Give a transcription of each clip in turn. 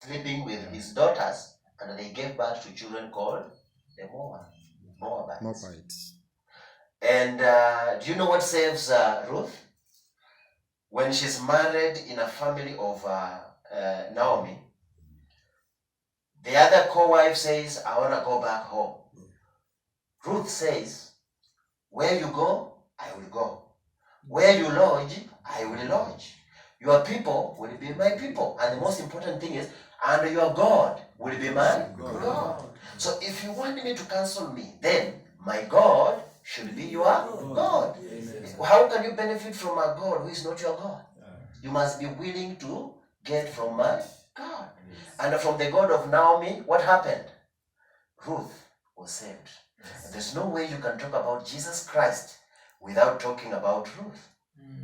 sleeping with his daughters, and they gave birth to children called the Moabites. And do you know what saves Ruth? When she's married in a family of Naomi, the other co-wife says, I want to go back home. Ruth says, where you go, I will go. Where you lodge, I will lodge. Your people will be my people. And the most important thing is, and your God will be my God. So if you want me to cancel me, then my God should be your God. How can you benefit from a God who is not your God? You must be willing to get from my God. And from the God of Naomi, what happened? Ruth was saved. There's no way you can talk about Jesus Christ without talking about Ruth.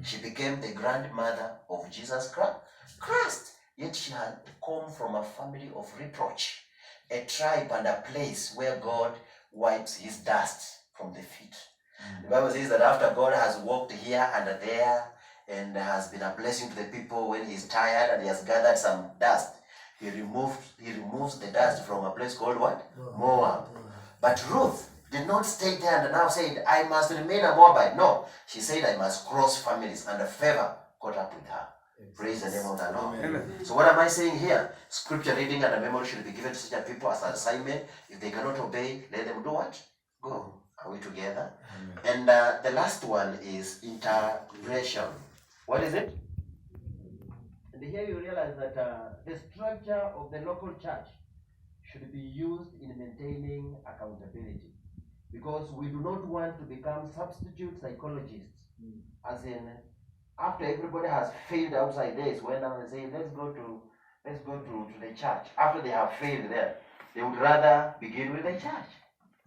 She became the grandmother of Jesus Christ. Yet she had come from a family of reproach, a tribe and a place where God wipes his dust from the feet. The Bible says that after God has walked here and there and has been a blessing to the people, when he's tired and he has gathered some dust, he removes the dust from a place called what? Moab. But Ruth did not stay there and now said, I must remain a Moabite. No, she said, I must cross families, and the favor caught up with her. Praise the name of the Lord. Amen. So what am I saying here? Scripture reading and a memory should be given to such a people as an assignment. If they cannot obey, let them do what? Go. Are we together? Amen. And the last one is integration. What is it? And here you realize that the structure of the local church should be used in maintaining accountability, because we do not want to become substitute psychologists. As in, after everybody has failed outside there is when they say, let's go to the church. After they have failed there, they would rather begin with the church,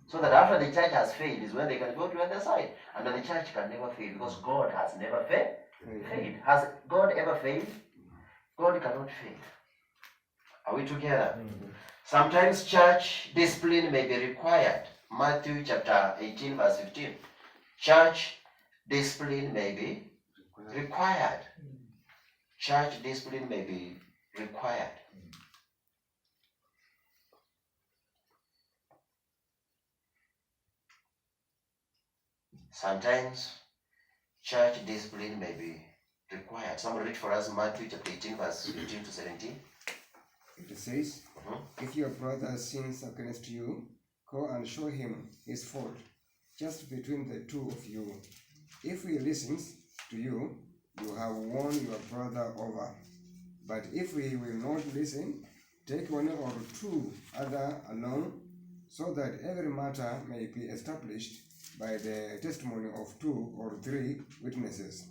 so that after the church has failed is when they can go to the other side. And the church can never fail, because God has never failed. Has God ever failed? God cannot fail. Are we together? Sometimes church discipline may be required. Matthew chapter 18 verse 15. Church discipline may be required. Church discipline may be required. Sometimes church discipline may be required. Someone read for us Matthew chapter 18 verse 15 to 17. It says, if your brother sins against you, go and show him his fault, just between the two of you. If he listens to you, you have won your brother over. But if he will not listen, take one or two other along, so that every matter may be established by the testimony of 2 or 3 witnesses.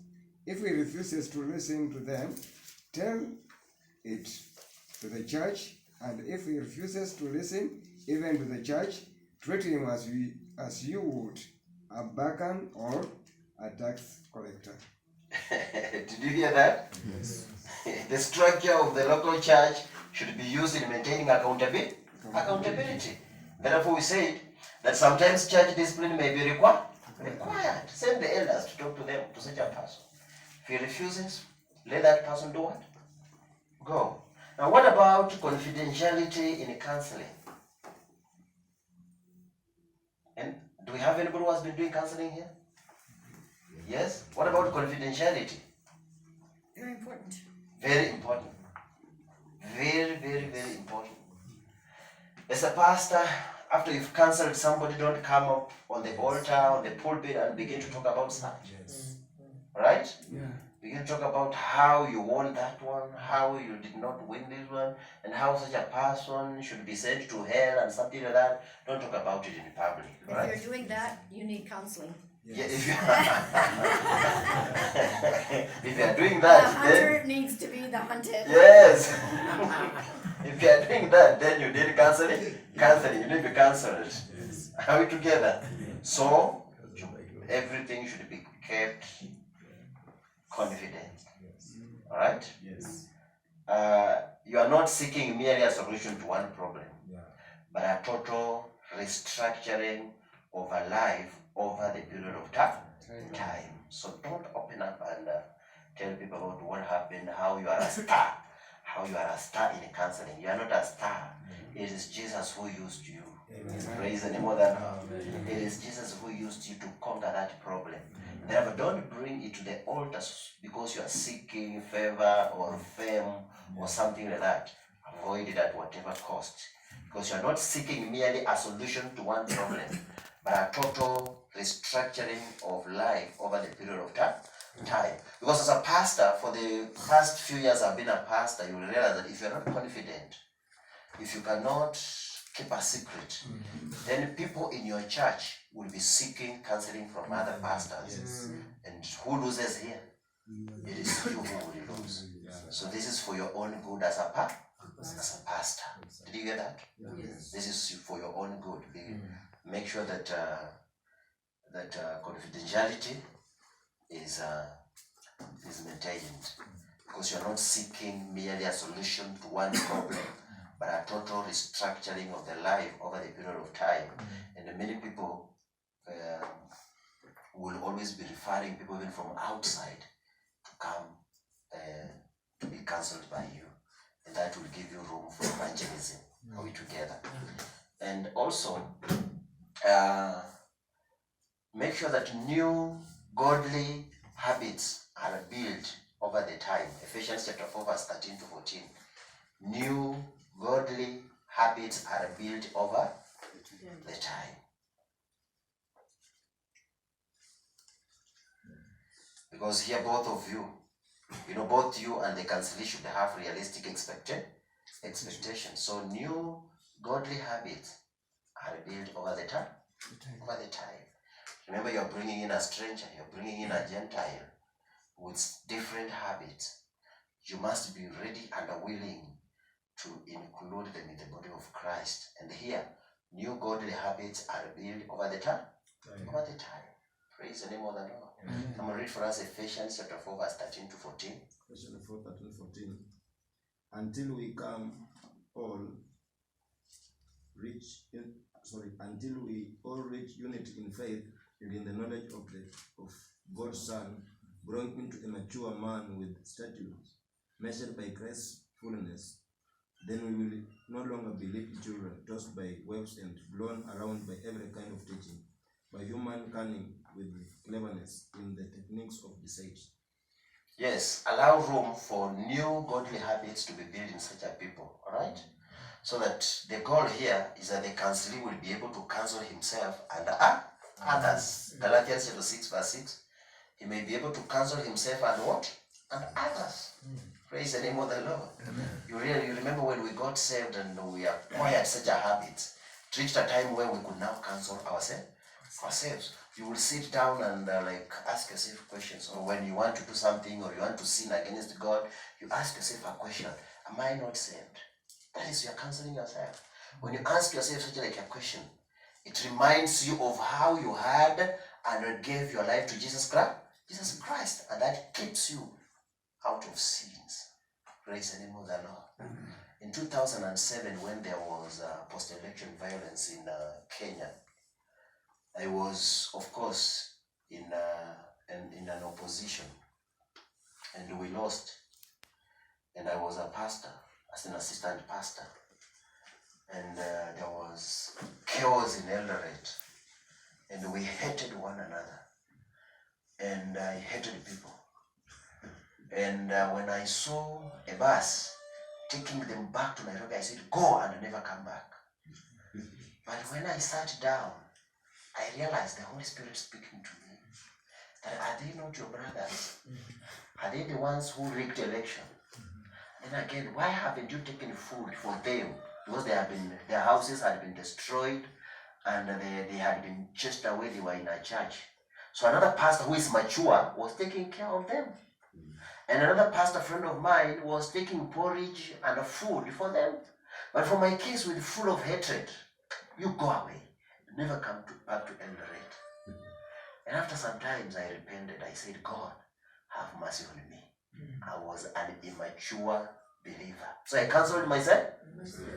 If he refuses to listen to them, tell it to the church, and if he refuses to listen even to the church, treat him as you would a beggar or a tax collector. Did you hear that? Yes. The structure of the local church should be used in maintaining accountability. Therefore, we said that sometimes church discipline may be required. Send the elders to talk to them, to such a person. If he refuses, let that person do what? Go. Now, what about confidentiality in counseling? And do we have anybody who has been doing counseling here? Yes? What about confidentiality? Very important. Very important. Very, very, very important. As a pastor, after you've counseled somebody, don't come up on the altar, on the pulpit, and begin to talk about such. Yes. Right? Yeah. Begin to talk about how you won that one, how you did not win this one, and how such a person should be sent to hell and something like that. Don't talk about it in public. Right? If you're doing that, you need counseling. Yes. If you are doing that, the hunter needs to be the hunted. Yes. If you are doing that, then you need counseling. You need to counsel it. Yes. Are we together? Yes. So everything should be kept confident. Yes. All right? Yes. You are not seeking merely a solution to one problem, but a total restructuring of a life over the period of time. So don't open up and tell people about what happened, how you are a star, how you are a star in counseling. You are not a star. It is Jesus who used you. Praise the name of the Lord. It is Jesus who used you to conquer that problem. Therefore, don't bring it to the altar because you are seeking favor or fame or something like that. Avoid it at whatever cost. Because you are not seeking merely a solution to one problem, but a total restructuring of life over the period of time. Because as a pastor, for the past few years I've been a pastor, you will realize that if you're not confident, if you cannot keep a secret, then people in your church will be seeking counseling from other pastors. And who loses here? It is you who will lose. So this is for your own good as a pastor. Did you get that? Yes. This is for your own good. Make sure that confidentiality is maintained, because you're not seeking merely a solution to one problem, but a total restructuring of the life over the period of time. And many people will always be referring people even from outside to come to be counseled by you, and that will give you room for evangelism. Are we together? And also make sure that new godly habits are built over the time. Ephesians chapter 4 verse 13 to 14. New godly habits are built over the time. Because here both of you, both you and the counselor should have realistic expectations. So new godly habits are built over the time. Remember, you're bringing in a stranger, you're bringing in a Gentile with different habits. You must be ready and willing to include them in the body of Christ. And here, new godly habits are built over the time. Praise the name of the Lord. I'm going to read for us Ephesians chapter 4 verse 13 to 14. Ephesians 4, 13, 14. Until we all reach unity in faith and in the knowledge of God's Son, growing into a mature man with statutes measured by Christ's fullness. Then we will no longer be little children, tossed by waves and blown around by every kind of teaching, by human cunning with cleverness in the techniques of deception. Yes, allow room for new godly habits to be built in such a people, alright? So that the goal here is that the counselor will be able to counsel himself and others. Galatians chapter 6 verse 6. He may be able to counsel himself and what? And others. Praise the name of the Lord. You remember when we got saved and we acquired such a habit. It reached a time where we could now counsel ourselves. You will sit down and ask yourself questions. Or when you want to do something or you want to sin against God, you ask yourself a question. Am I not saved? That is, you are counseling yourself. When you ask yourself such a question, it reminds you of how you had and gave your life to Jesus Christ, and that keeps you out of sins. Praise the name of the Lord. In 2007, when there was post-election violence in Kenya, I was, of course, in an opposition, and we lost. And I was a pastor, as an assistant pastor, and there was chaos in Eldoret, and we hated one another, and I hated people. And when I saw a bus taking them back to Nairobi, I said, go and never come back. But when I sat down, I realized the Holy Spirit speaking to me, that are they not your brothers? Are they the ones who rigged election? And again, why haven't you taken food for them? Because their houses had been destroyed and they had been chased away. They were in a church. So another pastor who is mature was taking care of them. And another pastor friend of mine was taking porridge and food for them. But for my kids, with full of hatred, you go away. Never come back to Eldoret. And after some times I repented. I said, God, have mercy on me. I was an immature believer. So I counseled myself.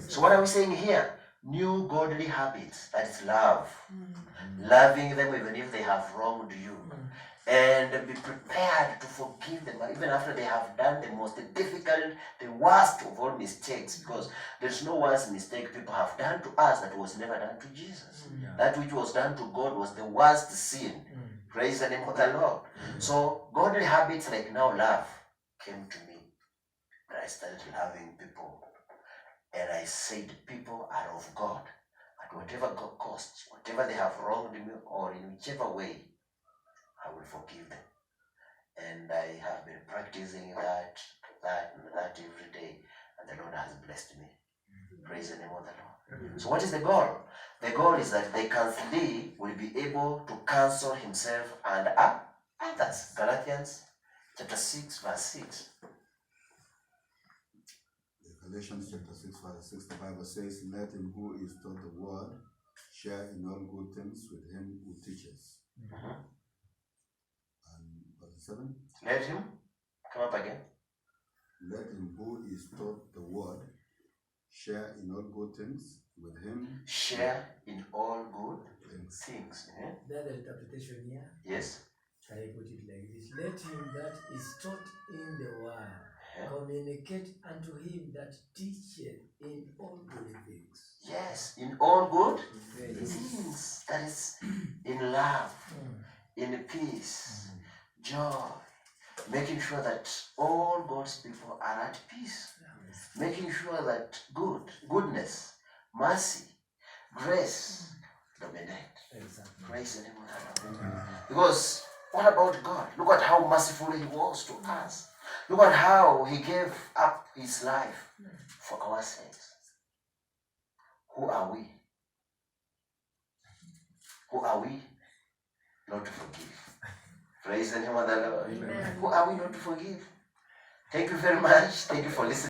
So what are we saying here? New godly habits. That is love. Loving them even if they have wronged you. and be prepared to forgive them even after they have done the most difficult, the worst of all mistakes, because there's no worse mistake people have done to us that was never done to Jesus. That which was done to God was the worst sin. Praise the name of the Lord. So godly habits like now love came to me. I started loving people, and I said people are of God. At whatever cost, whatever they have wronged me, or in whichever way, I will forgive them. And I have been practicing that every day, and the Lord has blessed me. Praise the name of the Lord. So what is the goal? The goal is that the counselee will be able to counsel himself and others. Galatians chapter 6, verse 6. Galatians chapter 6, verse 6, the Bible says, "Let him who is taught the word share in all good things with him who teaches." And verse 7, Let him come up again. "Let him who is taught the word share in all good things with him." Share in all good things. The other interpretation here, Yes. I put it like this: let him that is taught in the word communicate unto him that teacheth in all good things. Yes, in all good things. That is in love, in peace, joy, making sure that all God's people are at peace, making sure that goodness, mercy, grace dominate. Exactly. Praise the name of the Lord. Because what about God? Look at how merciful He was to us. Look at how He gave up His life for our sakes. Who are we? Who are we not to forgive? Praise the name of the Lord. Amen. Who are we not to forgive? Thank you very much. Thank you for listening.